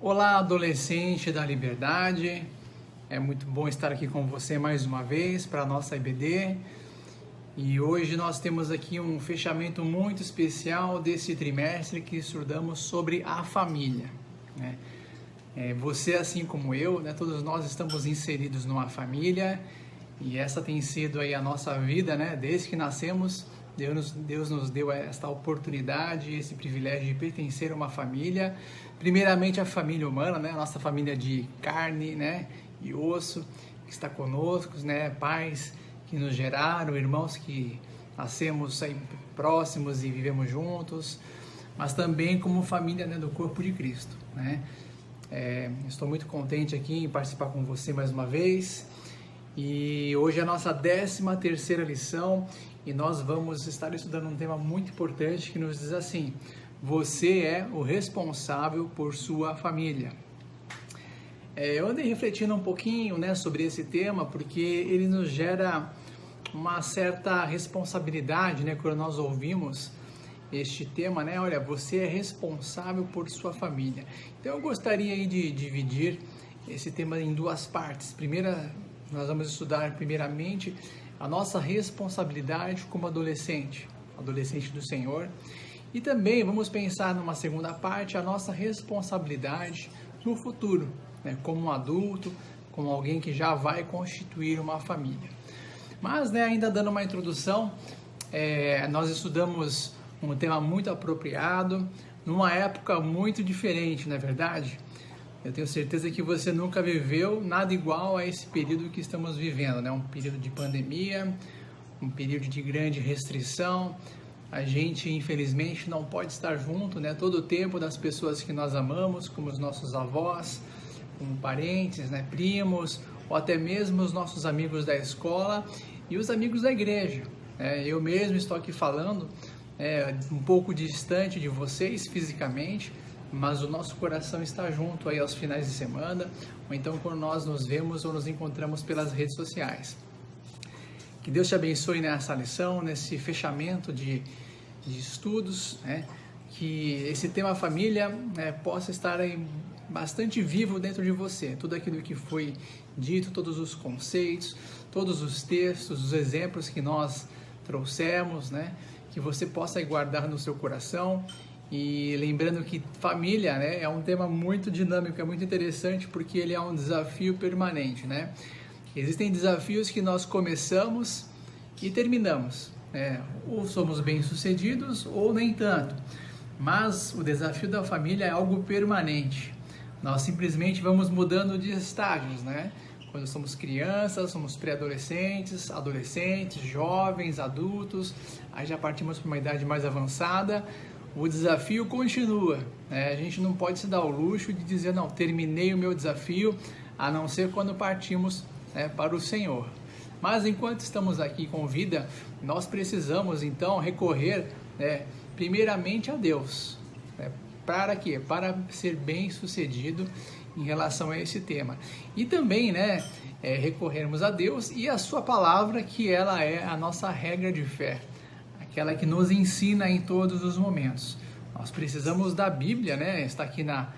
Olá, adolescente da Liberdade. É muito bom estar aqui com você mais uma vez para a nossa IBD. E hoje nós temos aqui um fechamento muito especial desse trimestre que estudamos sobre a família, né? Você, assim como eu, né, todos nós estamos inseridos numa família e essa tem sido aí a nossa vida, né? Desde que nascemos, Deus nos deu esta oportunidade, esse privilégio de pertencer a uma família. Primeiramente a família humana, né? A nossa família de carne, né? E osso, que está conosco, né? Pais que nos geraram, irmãos que nascemos aí próximos e vivemos juntos, mas também como família, né, do corpo de Cristo, né? Estou muito contente aqui em participar com você mais uma vez. E hoje é a nossa 13ª lição e nós vamos estar estudando um tema muito importante que nos diz assim: você é o responsável por sua família. Eu andei refletindo um pouquinho, né, sobre esse tema porque ele nos gera uma certa responsabilidade, né, quando nós ouvimos este tema, né? Olha, você é responsável por sua família. Então eu gostaria aí de dividir esse tema em duas partes. Primeira, nós vamos estudar primeiramente a nossa responsabilidade como adolescente do Senhor, e também vamos pensar numa segunda parte a nossa responsabilidade no futuro, né, como um adulto, como alguém que já vai constituir uma família. Mas, né, ainda dando uma introdução, nós estudamos um tema muito apropriado, numa época muito diferente, não é verdade? Eu tenho certeza que você nunca viveu nada igual a esse período que estamos vivendo, né? Um período de pandemia, um período de grande restrição. A gente, infelizmente, não pode estar junto, né, todo o tempo das pessoas que nós amamos, como os nossos avós, como parentes, né, primos, ou até mesmo os nossos amigos da escola e os amigos da igreja. Eu mesmo estou aqui falando um pouco distante de vocês fisicamente, mas o nosso coração está junto aí aos finais de semana, ou então quando nós nos vemos ou nos encontramos pelas redes sociais. Que Deus te abençoe nessa lição, nesse fechamento de estudos, né? Que esse tema família, né, possa estar aí bastante vivo dentro de você. Tudo aquilo que foi dito, todos os conceitos, todos os textos, os exemplos que nós trouxemos, né? Que você possa guardar no seu coração. E lembrando que família, né, é um tema muito dinâmico, é muito interessante porque ele é um desafio permanente, né? Existem desafios que nós começamos e terminamos, né? Ou somos bem-sucedidos ou nem tanto. Mas o desafio da família é algo permanente. Nós simplesmente vamos mudando de estágios, né? Quando somos crianças, somos pré-adolescentes, adolescentes, jovens, adultos, aí já partimos para uma idade mais avançada, o desafio continua, né? A gente não pode se dar o luxo de dizer, não, terminei o meu desafio, a não ser quando partimos, né, para o Senhor. Mas enquanto estamos aqui com vida, nós precisamos então recorrer, né, primeiramente a Deus, né? Para quê? Para ser bem sucedido em relação a esse tema. E também, né, recorrermos a Deus e a sua palavra, que ela é a nossa regra de fé, aquela que nos ensina em todos os momentos. Nós precisamos da Bíblia, né? Está aqui na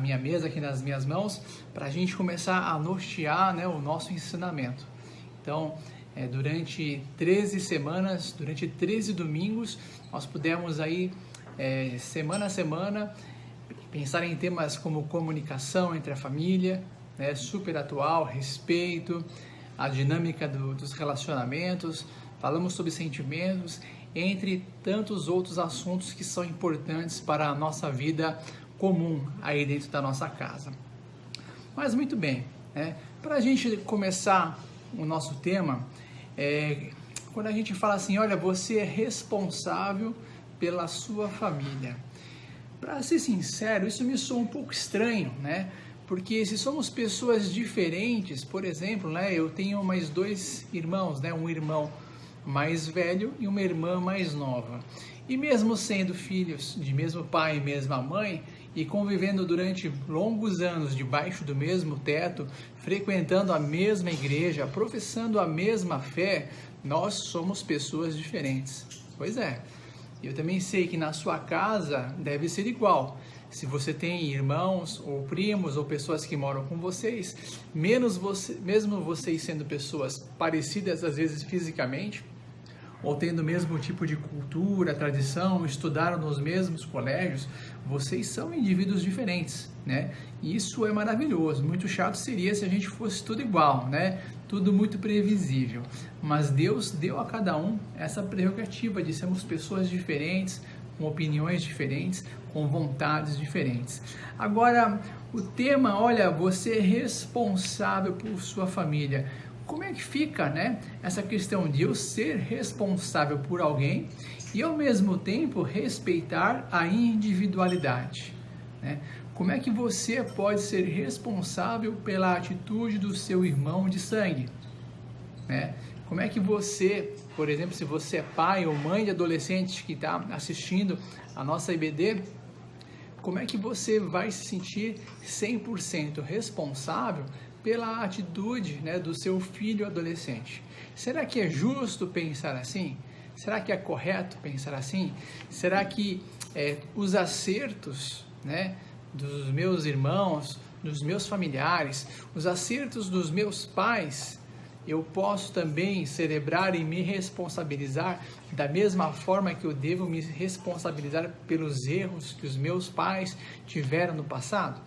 minha mesa, aqui nas minhas mãos, para a gente começar a nortear, né, o nosso ensinamento. Então, durante 13 semanas, durante 13 domingos, nós pudemos aí, semana a semana, pensar em temas como comunicação entre a família, né, super atual, respeito, a dinâmica dos relacionamentos, falamos sobre sentimentos, entre tantos outros assuntos que são importantes para a nossa vida comum aí dentro da nossa casa. Mas muito bem, né, para a gente começar o nosso tema, quando a gente fala assim, olha, você é responsável pela sua família. Para ser sincero, isso me soa um pouco estranho, né? Porque se somos pessoas diferentes, por exemplo, né, eu tenho mais 2 irmãos, né, um irmão mais velho e uma irmã mais nova. E mesmo sendo filhos de mesmo pai e mesma mãe, e convivendo durante longos anos debaixo do mesmo teto, frequentando a mesma igreja, professando a mesma fé, nós somos pessoas diferentes. Pois é. Eu também sei que na sua casa deve ser igual. Se você tem irmãos ou primos ou pessoas que moram com vocês, mesmo vocês sendo pessoas parecidas às vezes fisicamente, ou tendo o mesmo tipo de cultura, tradição, estudaram nos mesmos colégios, vocês são indivíduos diferentes, né? E isso é maravilhoso. Muito chato seria se a gente fosse tudo igual, né? Tudo muito previsível. Mas Deus deu a cada um essa prerrogativa de sermos pessoas diferentes, com opiniões diferentes, com vontades diferentes. Agora, o tema, olha, você é responsável por sua família. Como é que fica, né, essa questão de eu ser responsável por alguém e ao mesmo tempo respeitar a individualidade, né? Como é que você pode ser responsável pela atitude do seu irmão de sangue, né? Como é que você, por exemplo, se você é pai ou mãe de adolescente que está assistindo a nossa IBD, como é que você vai se sentir 100% responsável pela atitude, né, do seu filho adolescente? Será que é justo pensar assim? Será que é correto pensar assim? Será que os acertos, né, dos meus irmãos, dos meus familiares, os acertos dos meus pais, eu posso também celebrar e me responsabilizar da mesma forma que eu devo me responsabilizar pelos erros que os meus pais tiveram no passado?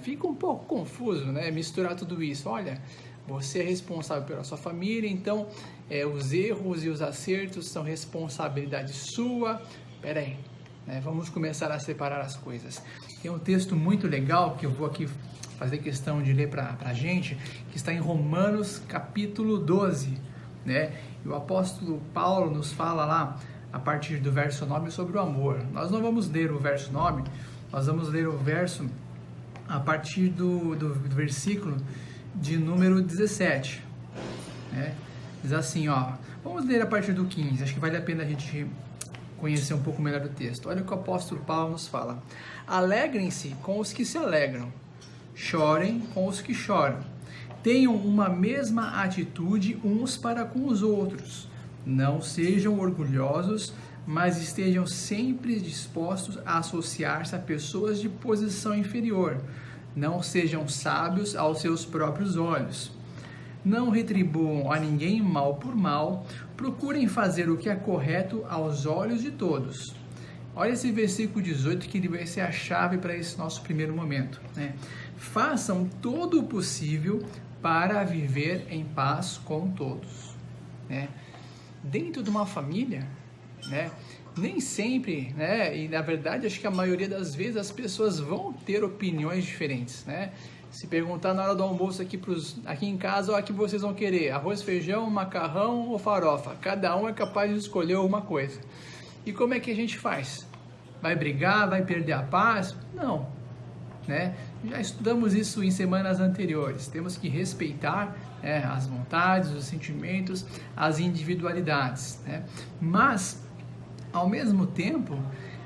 Fica um pouco confuso, né, misturar tudo isso. Olha, você é responsável pela sua família, então os erros e os acertos são responsabilidade sua. Peraí, né, vamos começar a separar as coisas. Tem um texto muito legal que eu vou aqui fazer questão de ler para a gente, que está em Romanos capítulo 12, né? E o apóstolo Paulo nos fala lá, a partir do verso 9, sobre o amor. Nós não vamos ler o verso 9, nós vamos ler o verso a partir do versículo de número 17, né? Diz assim, ó, vamos ler a partir do 15, acho que vale a pena a gente conhecer um pouco melhor o texto. Olha o que o apóstolo Paulo nos fala: alegrem-se com os que se alegram, chorem com os que choram, tenham uma mesma atitude uns para com os outros, não sejam orgulhosos, mas estejam sempre dispostos a associar-se a pessoas de posição inferior. Não sejam sábios aos seus próprios olhos. Não retribuam a ninguém mal por mal, procurem fazer o que é correto aos olhos de todos. Olha esse versículo 18, que ele vai ser a chave para esse nosso primeiro momento, né? Façam todo o possível para viver em paz com todos, né? Dentro de uma família, né, nem sempre, né, e na verdade acho que a maioria das vezes as pessoas vão ter opiniões diferentes, né? Se perguntar na hora do almoço aqui em casa, o que vocês vão querer? Arroz, feijão, macarrão ou farofa? Cada um é capaz de escolher uma coisa. E como é que a gente faz? Vai brigar? Vai perder a paz? Não, né? Já estudamos isso em semanas anteriores. Temos que respeitar, né, as vontades, os sentimentos, as individualidades, né? Mas, ao mesmo tempo,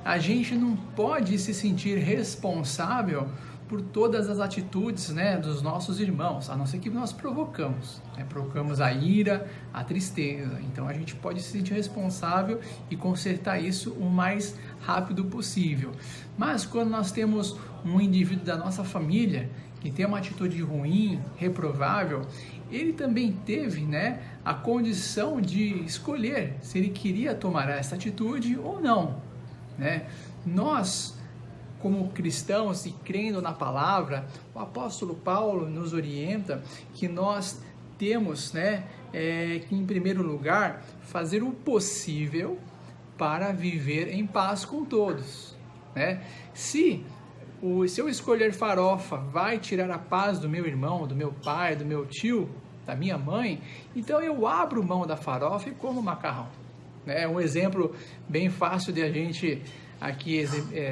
a gente não pode se sentir responsável por todas as atitudes, né, dos nossos irmãos, a não ser que nós provocamos, né? Provocamos a ira, a tristeza. Então a gente pode se sentir responsável e consertar isso o mais rápido possível. Mas quando nós temos um indivíduo da nossa família que tem uma atitude ruim, reprovável, ele também teve, né, a condição de escolher se ele queria tomar essa atitude ou não, né? Nós, como cristãos e crendo na palavra, o apóstolo Paulo nos orienta que nós temos, né, que em primeiro lugar fazer o possível para viver em paz com todos, né? Se eu escolher farofa vai tirar a paz do meu irmão, do meu pai, do meu tio, da minha mãe, então eu abro mão da farofa e como macarrão, né? Um exemplo bem fácil de a gente aqui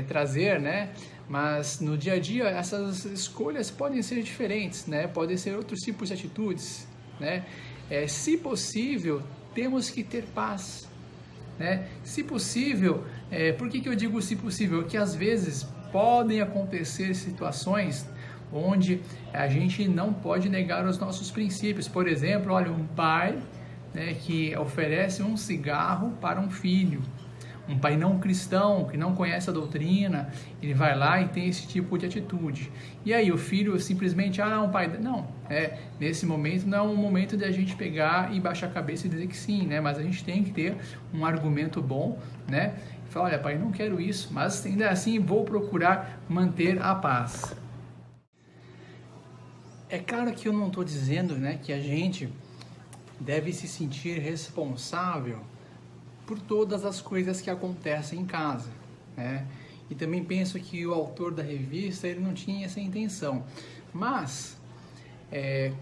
trazer, né? Mas no dia a dia essas escolhas podem ser diferentes, né? Podem ser outros tipos de atitudes, né? Se possível, temos que ter paz, né? Se possível, por que eu digo se possível? Que às vezes podem acontecer situações onde a gente não pode negar os nossos princípios. Por exemplo, olha, um pai, né, que oferece um cigarro para um filho, Um pai não cristão, que não conhece a doutrina, ele vai lá e tem esse tipo de atitude. E aí o filho simplesmente, não, pai, não. Nesse momento não é um momento de a gente pegar e baixar a cabeça e dizer que sim, né? Mas a gente tem que ter um argumento bom, né? E falar, olha, pai, não quero isso, mas ainda assim vou procurar manter a paz. É claro que eu não estou dizendo, né, que a gente deve se sentir responsável por todas as coisas que acontecem em casa, né? E também penso que o autor da revista ele não tinha essa intenção. Mas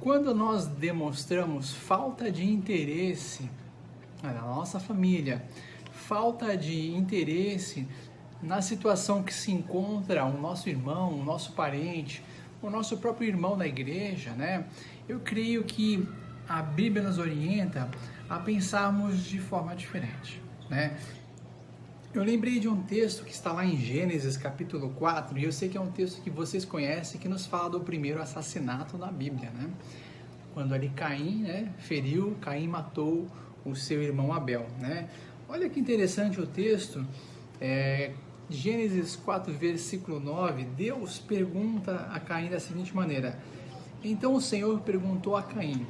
quando nós demonstramos falta de interesse na nossa família, falta de interesse na situação que se encontra o nosso irmão, o nosso parente, o nosso próprio irmão na igreja, né? Eu creio que a Bíblia nos orienta a pensarmos de forma diferente, né? Eu lembrei de um texto que está lá em Gênesis capítulo 4, e eu sei que é um texto que vocês conhecem, que nos fala do primeiro assassinato na Bíblia, né? Quando ali Caim, né, Caim matou o seu irmão Abel, né? Olha que interessante o texto, Gênesis 4, versículo 9, Deus pergunta a Caim da seguinte maneira: então o Senhor perguntou a Caim,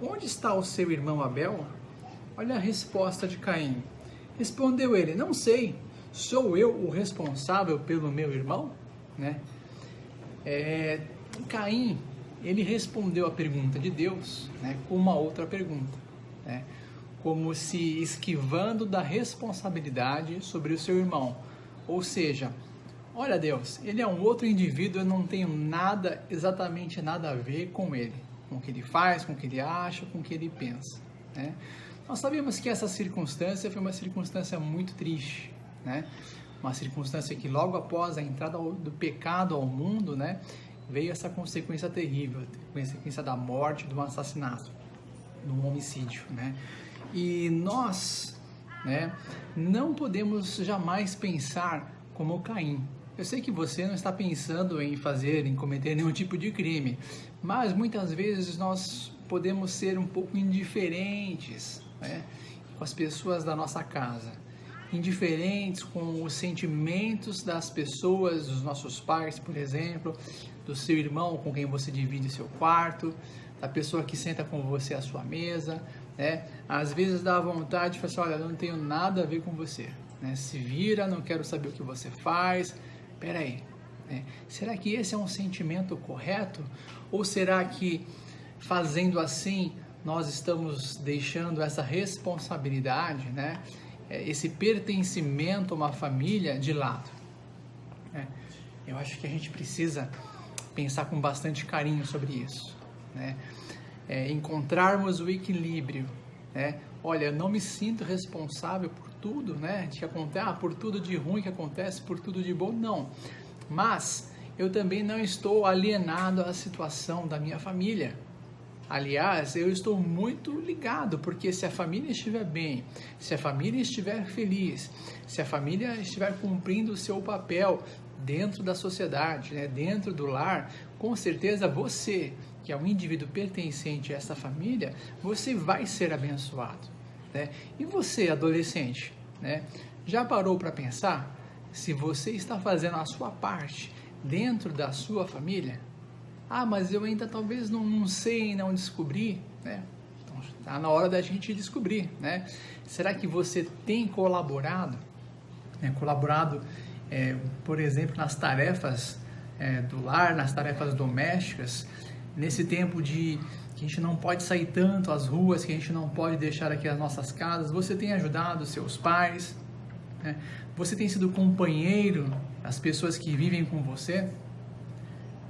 onde está o seu irmão Abel? Olha a resposta de Caim. Respondeu ele, não sei, sou eu o responsável pelo meu irmão? Né? Caim, ele respondeu a pergunta de Deus, né, com uma outra pergunta, né, como se esquivando da responsabilidade sobre o seu irmão. Ou seja, olha Deus, ele é um outro indivíduo, eu não tenho nada, exatamente nada a ver com ele, com o que ele faz, com o que ele acha, com o que ele pensa, né? Nós sabemos que essa circunstância foi uma circunstância muito triste, né? Uma circunstância que logo após a entrada do pecado ao mundo, né, veio essa consequência terrível, a consequência da morte, do assassinato, do homicídio, né? E nós, né, não podemos jamais pensar como Caim. Eu sei que você não está pensando em cometer nenhum tipo de crime, mas muitas vezes nós podemos ser um pouco indiferentes, né, com as pessoas da nossa casa, indiferentes com os sentimentos das pessoas, dos nossos pais, por exemplo, do seu irmão com quem você divide seu quarto, da pessoa que senta com você à sua mesa, né? Às vezes dá vontade de falar assim, olha, eu não tenho nada a ver com você, né? Se vira, não quero saber o que você faz, peraí, né? Será que esse é um sentimento correto? Ou será que fazendo assim nós estamos deixando essa responsabilidade, né, esse pertencimento a uma família de lado? Eu acho que a gente precisa pensar com bastante carinho sobre isso, né? Encontrarmos o equilíbrio, né? Olha, eu não me sinto responsável por tudo, né, que acontece, por tudo de ruim que acontece, por tudo de bom, não. Mas eu também não estou alienado à situação da minha família. Aliás, eu estou muito ligado, porque se a família estiver bem, se a família estiver feliz, se a família estiver cumprindo o seu papel dentro da sociedade, né, dentro do lar, com certeza você, que é um indivíduo pertencente a essa família, você vai ser abençoado, né? E você, adolescente, né, já parou para pensar se você está fazendo a sua parte dentro da sua família? Mas eu ainda talvez não sei, não descobri, né? Então está na hora da gente descobrir, né? Será que você tem colaborado, né? Por exemplo, nas tarefas do lar, nas tarefas domésticas, nesse tempo que a gente não pode sair tanto às ruas, que a gente não pode deixar aqui as nossas casas, você tem ajudado seus pais, né? Você tem sido companheiro das pessoas que vivem com você?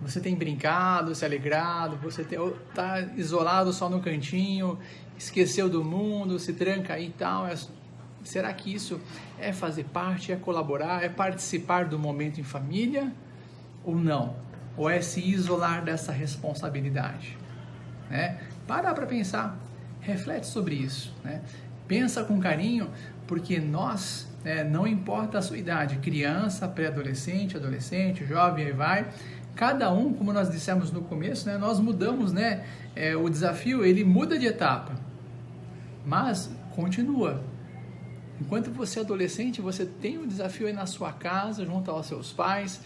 Você tem brincado, se alegrado, você está isolado só no cantinho, esqueceu do mundo, se tranca aí e tal. Será que isso é fazer parte, é colaborar, é participar do momento em família ou não? Ou é se isolar dessa responsabilidade, né? Para pensar, reflete sobre isso, né? Pensa com carinho, porque nós, não importa a sua idade, criança, pré-adolescente, adolescente, jovem, aí vai, cada um, como nós dissemos no começo, né, nós mudamos, né, o desafio ele muda de etapa, mas continua. Enquanto você é adolescente, você tem um desafio aí na sua casa, junto aos seus pais,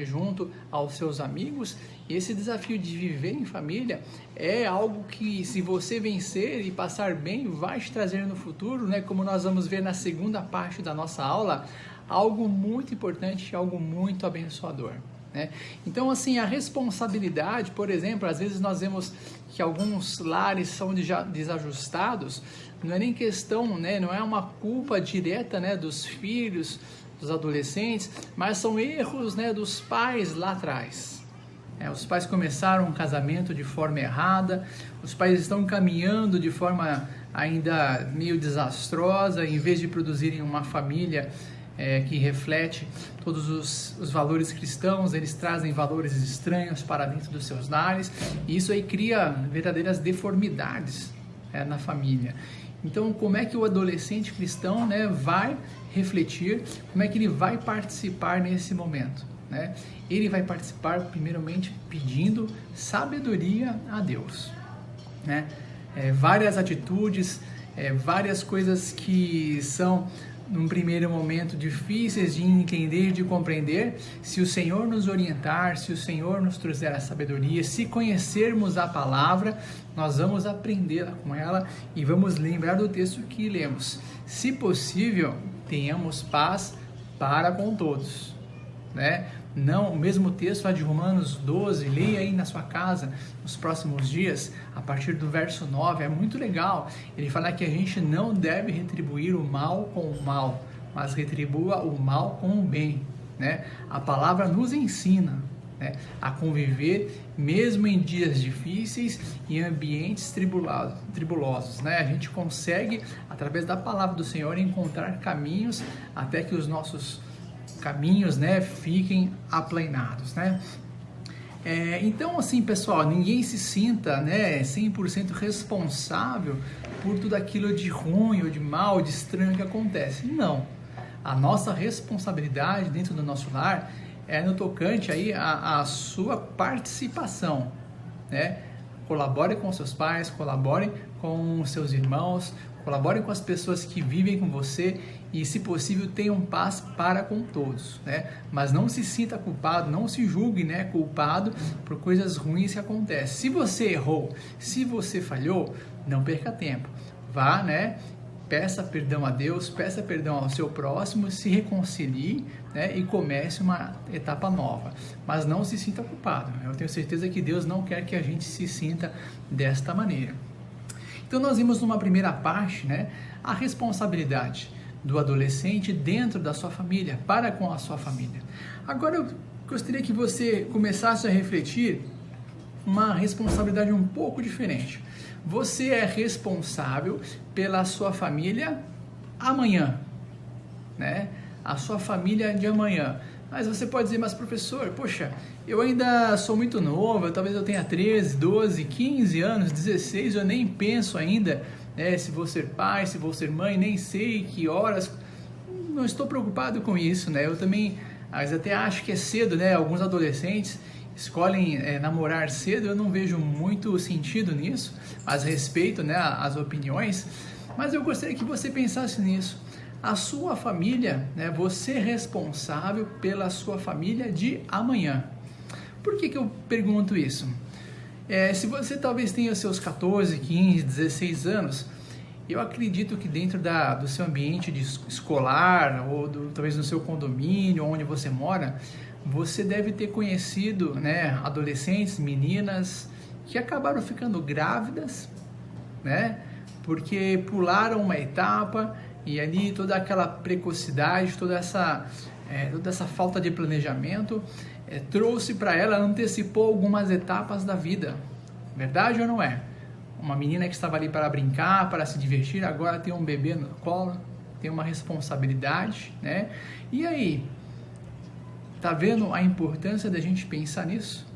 junto aos seus amigos. E esse desafio de viver em família é algo que, se você vencer e passar bem, vai te trazer no futuro, né? Como nós vamos ver na segunda parte da nossa aula, algo muito importante, algo muito abençoador. Então, assim, a responsabilidade, por exemplo, às vezes nós vemos que alguns lares são desajustados, não é nem questão, não é uma culpa direta, dos filhos, dos adolescentes, mas são erros, dos pais lá atrás. Os pais começaram um casamento de forma errada, os pais estão caminhando de forma ainda meio desastrosa, em vez de produzirem uma família que reflete todos os valores cristãos, eles trazem valores estranhos para dentro dos seus lares, e isso aí cria verdadeiras deformidades na família. Então, como é que o adolescente cristão vai refletir, como é que ele vai participar nesse momento? Ele vai participar primeiramente pedindo sabedoria a Deus. Várias atitudes, várias coisas que são num primeiro momento difíceis de entender, de compreender, se o Senhor nos orientar, se o Senhor nos trouxer a sabedoria, se conhecermos a palavra, nós vamos aprendê-la com ela e vamos lembrar do texto que lemos. Se possível, tenhamos paz para com todos. Não, o mesmo texto lá de Romanos 12, leia aí na sua casa nos próximos dias, a partir do verso 9, é muito legal. Ele fala que a gente não deve retribuir o mal com o mal, mas retribua o mal com o bem. A palavra nos ensina a conviver mesmo em dias difíceis e ambientes tribulosos. A gente consegue, através da palavra do Senhor, encontrar caminhos até que os nossos caminhos fiquem aplainados. Então, assim, pessoal, ninguém se sinta 100% responsável por tudo aquilo de ruim ou de mal, de estranho que acontece. Não. A nossa responsabilidade dentro do nosso lar é no tocante aí a sua participação. Colabore com seus pais, colabore com seus irmãos, colabore com as pessoas que vivem com você e, se possível, tenham paz para com todos, Mas não se sinta culpado, não se julgue, culpado por coisas ruins que acontecem. Se você errou, se você falhou, não perca tempo. Vá, peça perdão a Deus, peça perdão ao seu próximo, se reconcilie, e comece uma etapa nova. Mas não se sinta culpado. Eu tenho certeza que Deus não quer que a gente se sinta desta maneira. Então, nós vimos numa primeira parte, a responsabilidade do adolescente dentro da sua família, para com a sua família. Agora, eu gostaria que você começasse a refletir uma responsabilidade um pouco diferente. Você é responsável pela sua família amanhã, A sua família de amanhã. Mas você pode dizer, mas professor, poxa, eu ainda sou muito novo, talvez eu tenha 13, 12, 15 anos, 16, eu nem penso ainda, se vou ser pai, se vou ser mãe, nem sei que horas, não estou preocupado com isso, Eu também, mas até acho que é cedo, Alguns adolescentes escolhem namorar cedo, eu não vejo muito sentido nisso, mas respeito, as opiniões, mas eu gostaria que você pensasse nisso. A sua família, você é responsável pela sua família de amanhã. Por que eu pergunto isso? Se você talvez tenha seus 14, 15, 16 anos, eu acredito que dentro do seu ambiente escolar, ou talvez no seu condomínio, onde você mora, você deve ter conhecido adolescentes, meninas, que acabaram ficando grávidas, porque pularam uma etapa, e ali toda aquela precocidade, toda essa falta de planejamento trouxe para ela, antecipou algumas etapas da vida. Verdade ou não é? Uma menina que estava ali para brincar, para se divertir, agora tem um bebê no colo, tem uma responsabilidade, E aí, tá vendo a importância da gente pensar nisso?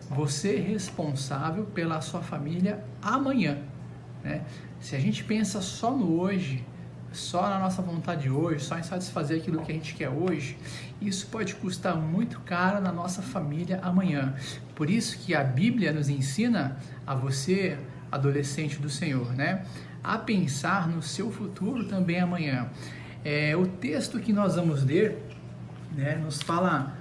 Você é responsável pela sua família amanhã, Se a gente pensa só no hoje, só na nossa vontade hoje, só em satisfazer aquilo que a gente quer hoje, isso pode custar muito caro na nossa família amanhã. Por isso que a Bíblia nos ensina a você, adolescente do Senhor, a pensar no seu futuro também amanhã. O texto que nós vamos ler, né, nos fala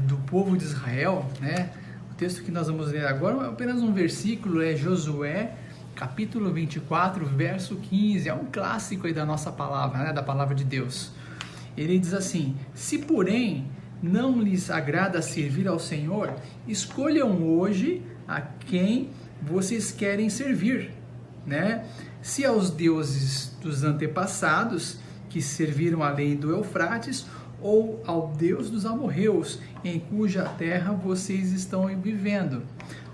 do povo de Israel, né? O texto que nós vamos ler agora é apenas um versículo, é Josué, capítulo 24, verso 15, é um clássico aí da nossa palavra, né, da palavra de Deus. Ele diz assim: se porém não lhes agrada servir ao Senhor, escolham hoje a quem vocês querem servir, né? Se aos deuses dos antepassados, que serviram além do Eufrates, ou ao Deus dos amorreus, em cuja terra vocês estão vivendo.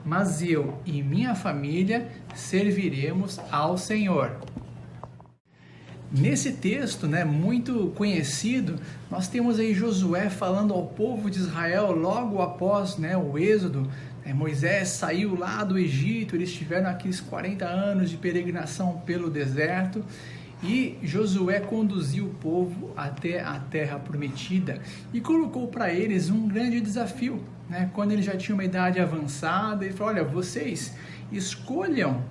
Mas eu e minha família serviremos ao Senhor. Nesse texto, né, muito conhecido, nós temos aí Josué falando ao povo de Israel logo após, né, o êxodo. Moisés saiu lá do Egito, eles tiveram aqueles 40 anos de peregrinação pelo deserto, e Josué conduziu o povo até a terra prometida e colocou para eles um grande desafio, né? Quando ele já tinha uma idade avançada, ele falou: olha, vocês escolham,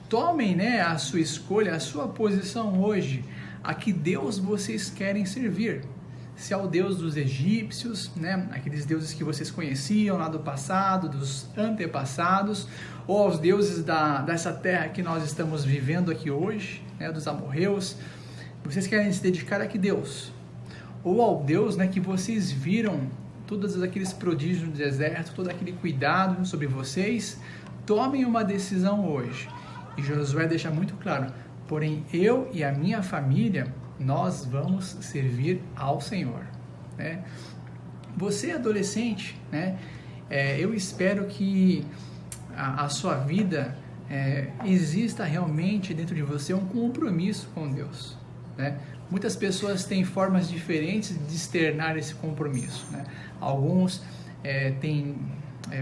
tomem, né, a sua escolha, a sua posição hoje, a que Deus vocês querem servir. Se ao Deus dos egípcios, né, aqueles deuses que vocês conheciam lá do passado, dos antepassados, ou aos deuses dessa terra que nós estamos vivendo aqui hoje, né, dos amorreus, vocês querem se dedicar a que Deus? Ou ao Deus, né, que vocês viram todos aqueles prodígios no deserto, todo aquele cuidado sobre vocês? Tomem uma decisão hoje. E Josué deixa muito claro: porém eu e a minha família, nós vamos servir ao Senhor, né? Você adolescente, né? Eu espero que a sua vida exista realmente dentro de você um compromisso com Deus, né? Muitas pessoas têm formas diferentes de externar esse compromisso, né? Alguns têm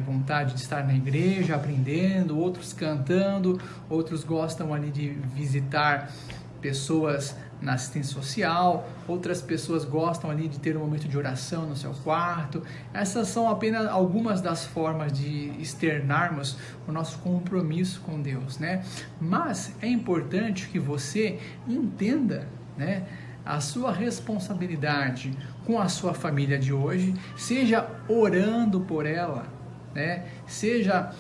vontade de estar na igreja aprendendo, outros cantando, outros gostam ali de visitar pessoas na assistência social, outras pessoas gostam ali de ter um momento de oração no seu quarto. Essas são apenas algumas das formas de externarmos o nosso compromisso com Deus, né? Mas é importante que você entenda, né, a sua responsabilidade com a sua família de hoje, seja orando por ela, né? Seja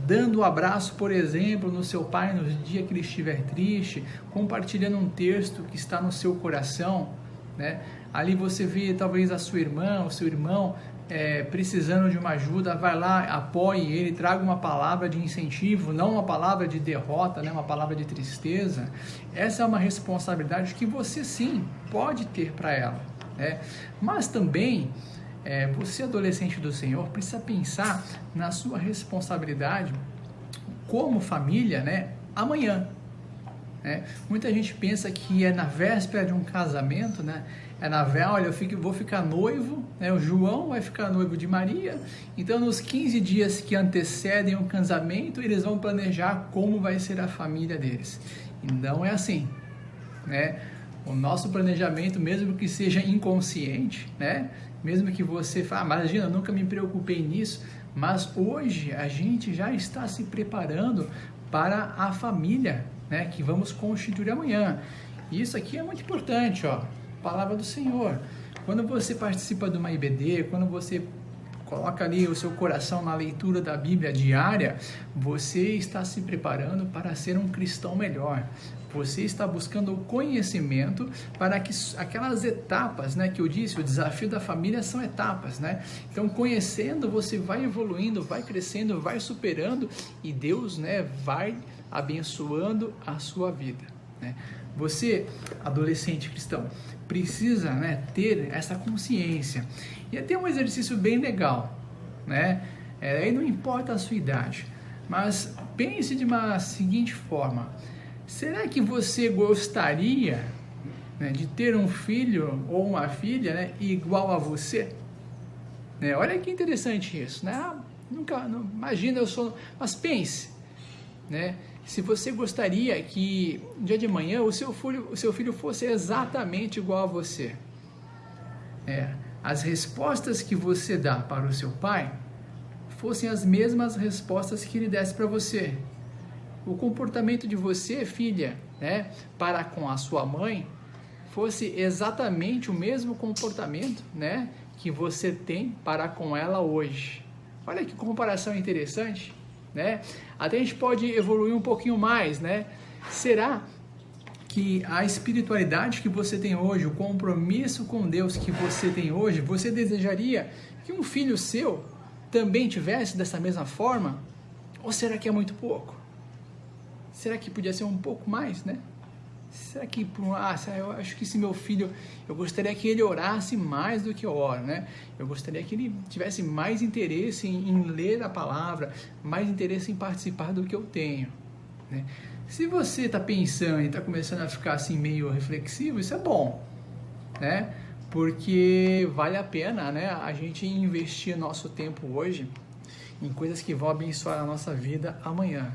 dando um abraço, por exemplo, no seu pai no dia que ele estiver triste, compartilhando um texto que está no seu coração, né? Ali você vê talvez a sua irmã, o seu irmão precisando de uma ajuda, vai lá, apoie ele, traga uma palavra de incentivo, não uma palavra de derrota, né? Uma palavra de tristeza. Essa é uma responsabilidade que você sim pode ter para ela, né? Mas também você, adolescente do Senhor, precisa pensar na sua responsabilidade como família, né, amanhã. Muita gente pensa que é na véspera de um casamento, né? Olha, vou ficar noivo, né? O João vai ficar noivo de Maria, então nos 15 dias que antecedem o casamento, eles vão planejar como vai ser a família deles. E não é assim, né? O nosso planejamento, mesmo que seja inconsciente, né? Mesmo que você fale: imagina, eu nunca me preocupei nisso, mas hoje a gente já está se preparando para a família, né, que vamos constituir amanhã. Isso aqui é muito importante, ó, palavra do Senhor. Quando você participa de uma IBD, quando você coloca ali o seu coração na leitura da Bíblia diária, você está se preparando para ser um cristão melhor. Você está buscando o conhecimento para que aquelas etapas, né, que eu disse, o desafio da família são etapas, né? Então, conhecendo, você vai evoluindo, vai crescendo, vai superando, e Deus, né, vai abençoando a sua vida, né? Você, adolescente cristão, precisa, né, ter essa consciência. E tem um exercício bem legal, né? Aí não importa a sua idade, mas pense de uma seguinte forma: será que você gostaria, né, de ter um filho ou uma filha, né, igual a você? Olha que interessante isso, né? Imagina, mas pense, né? Se você gostaria que no dia de manhã o seu filho fosse exatamente igual a você. As respostas que você dá para o seu pai fossem as mesmas respostas que ele desse para você. o comportamento de você, filha, né, para com a sua mãe, fosse exatamente o mesmo comportamento, né, que você tem para com ela hoje. Olha que comparação interessante, né? Até a gente pode evoluir um pouquinho mais, né? Será que a espiritualidade que você tem hoje, o compromisso com Deus que você tem hoje, você desejaria que um filho seu também tivesse dessa mesma forma? Ou será que é muito pouco? Será que podia ser um pouco mais, né? Será que, eu acho que se meu filho, eu gostaria que ele orasse mais do que eu oro, né? Eu gostaria que ele tivesse mais interesse em ler a palavra, mais interesse em participar do que eu tenho, né? Se você está pensando e está começando a ficar assim meio reflexivo, isso é bom, né? Porque vale a pena, né, a gente investir nosso tempo hoje em coisas que vão abençoar a nossa vida amanhã,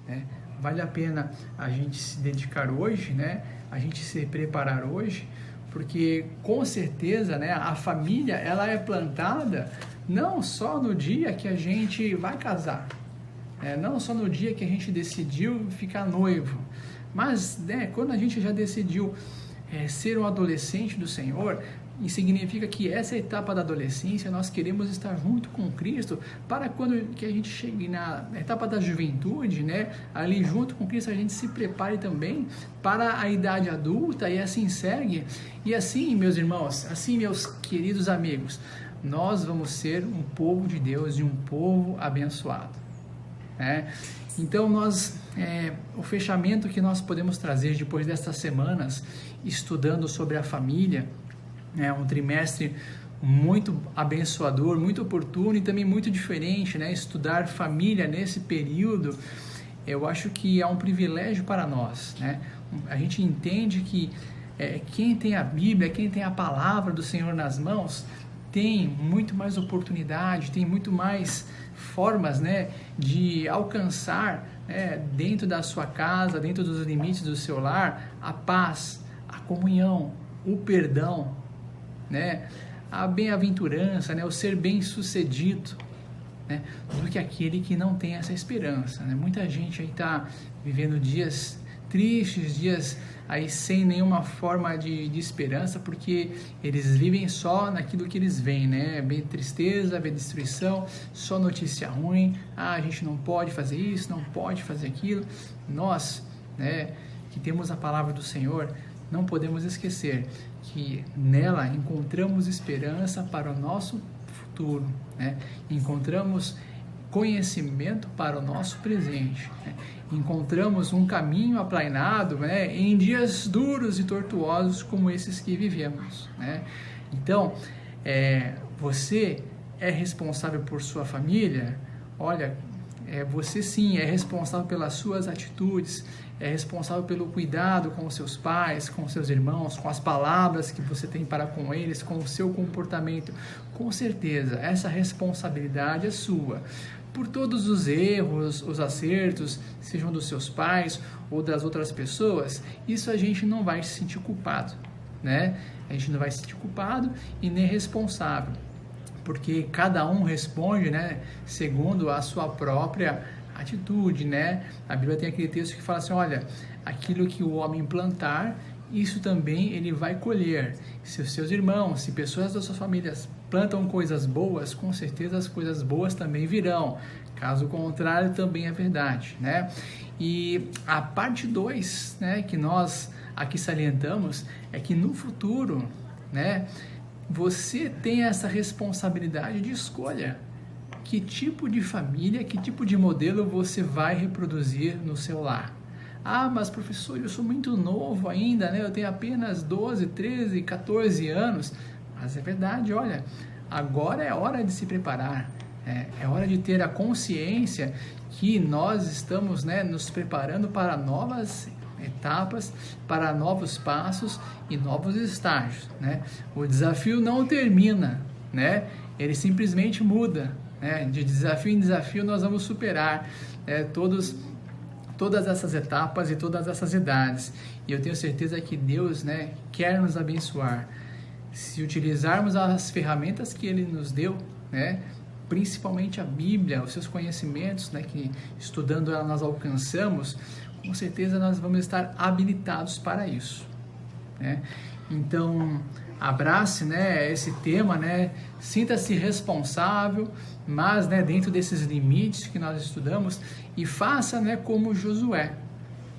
né? Vale a pena a gente se dedicar hoje, né? A gente se preparar hoje, porque com certeza, né, a família ela é plantada não só no dia que a gente vai casar, não só no dia que a gente decidiu ficar noivo, mas, né, quando a gente já decidiu ser um adolescente do Senhor, e significa que essa etapa da adolescência nós queremos estar junto com Cristo para quando que a gente chegue na etapa da juventude, né, ali junto com Cristo a gente se prepare também para a idade adulta e assim segue. E assim, meus irmãos, assim, meus queridos amigos, nós vamos ser um povo de Deus e um povo abençoado, né? Então o fechamento que nós podemos trazer depois dessas semanas estudando sobre a família, um trimestre muito abençoador, muito oportuno e também muito diferente, né? Estudar família nesse período, eu acho que é um privilégio para nós, né? A gente entende que quem tem a Bíblia, quem tem a palavra do Senhor nas mãos, tem muito mais oportunidade, tem muito mais formas, né, de alcançar, dentro da sua casa, dentro dos limites do seu lar, a paz, a comunhão, o perdão, né, a bem-aventurança, né, o ser bem-sucedido, né, do que aquele que não tem essa esperança, né? Muita gente aí está vivendo dias tristes, dias aí sem nenhuma forma de esperança, porque eles vivem só naquilo que eles veem, né? Vê tristeza, vê destruição, só notícia ruim, a gente não pode fazer isso, não pode fazer aquilo. Nós, né, que temos a palavra do Senhor, não podemos esquecer que nela encontramos esperança para o nosso futuro, né? Encontramos conhecimento para o nosso presente, né? Encontramos um caminho aplainado, né, em dias duros e tortuosos como esses que vivemos, né? Então, você é responsável por sua família? Olha, você sim é responsável pelas suas atitudes, é responsável pelo cuidado com os seus pais, com os seus irmãos, com as palavras que você tem para com eles, com o seu comportamento. Com certeza, essa responsabilidade é sua. Por todos os erros, os acertos, sejam dos seus pais ou das outras pessoas, isso a gente não vai se sentir culpado, né? A gente não vai se sentir culpado e nem responsável, porque cada um responde, né, segundo a sua própria atitude, né? A Bíblia tem aquele texto que fala assim, olha, aquilo que o homem plantar, isso também ele vai colher. Se os seus irmãos, se pessoas das suas famílias plantam coisas boas, com certeza as coisas boas também virão. Caso contrário, também é verdade, né? E a parte 2, né, que nós aqui salientamos, é que no futuro, né, você tem essa responsabilidade de escolha. Que tipo de família, que tipo de modelo você vai reproduzir no seu lar? Ah, mas professor, eu sou muito novo ainda, né? Eu tenho apenas 12, 13, 14 anos. Mas é verdade, olha, agora é hora de se preparar. É hora de ter a consciência que nós estamos, né, nos preparando para novas etapas, para novos passos e novos estágios, né? O desafio não termina, né? Ele simplesmente muda. De desafio em desafio nós vamos superar todas essas etapas e todas essas idades, e eu tenho certeza que Deus, né, quer nos abençoar se utilizarmos as ferramentas que Ele nos deu, né, principalmente a Bíblia, os seus conhecimentos, né, que estudando ela nós alcançamos, com certeza nós vamos estar habilitados para isso, né? Então, abrace, né, esse tema, né, sinta-se responsável, mas, né, dentro desses limites que nós estudamos, e faça, né, como Josué.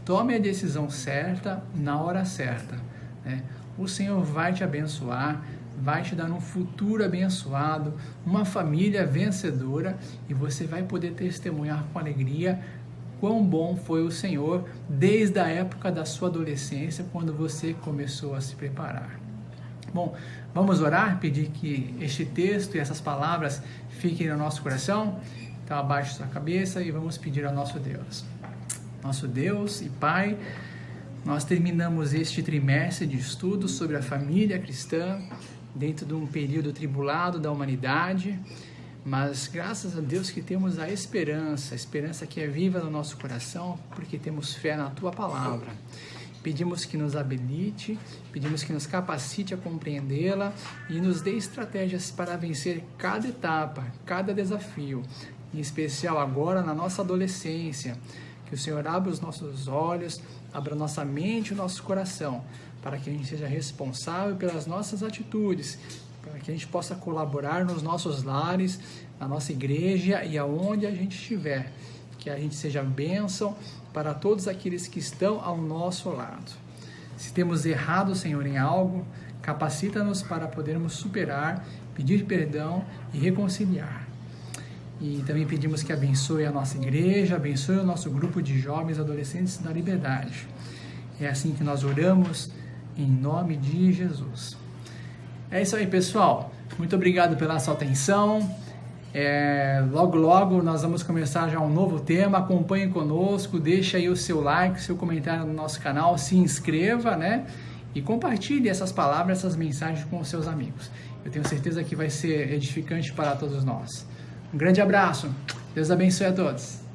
Tome a decisão certa na hora certa, né? O Senhor vai te abençoar, vai te dar um futuro abençoado, uma família vencedora, e você vai poder testemunhar com alegria quão bom foi o Senhor desde a época da sua adolescência, quando você começou a se preparar. Bom, vamos orar, pedir que este texto e essas palavras fiquem no nosso coração. Então abaixe sua cabeça e vamos pedir ao nosso Deus. Nosso Deus e Pai, nós terminamos este trimestre de estudos sobre a família cristã, dentro de um período tribulado da humanidade, mas graças a Deus que temos a esperança que é viva no nosso coração, porque temos fé na Tua Palavra. Pedimos que nos habilite, pedimos que nos capacite a compreendê-la e nos dê estratégias para vencer cada etapa, cada desafio, em especial agora na nossa adolescência. Que o Senhor abra os nossos olhos, abra nossa mente e o nosso coração, para que a gente seja responsável pelas nossas atitudes, para que a gente possa colaborar nos nossos lares, na nossa igreja e aonde a gente estiver. Que a gente seja bênção para todos aqueles que estão ao nosso lado. Se temos errado, Senhor, em algo, capacita-nos para podermos superar, pedir perdão e reconciliar. E também pedimos que abençoe a nossa igreja, abençoe o nosso grupo de jovens e adolescentes da Liberdade. É assim que nós oramos, em nome de Jesus. É isso aí, pessoal. Muito obrigado pela sua atenção. Logo nós vamos começar já um novo tema. Acompanhe conosco, deixe aí o seu like, seu comentário no nosso canal, se inscreva, né? E compartilhe essas palavras, essas mensagens com os seus amigos. Eu tenho certeza que vai ser edificante para todos nós. Um grande abraço. Deus abençoe a todos.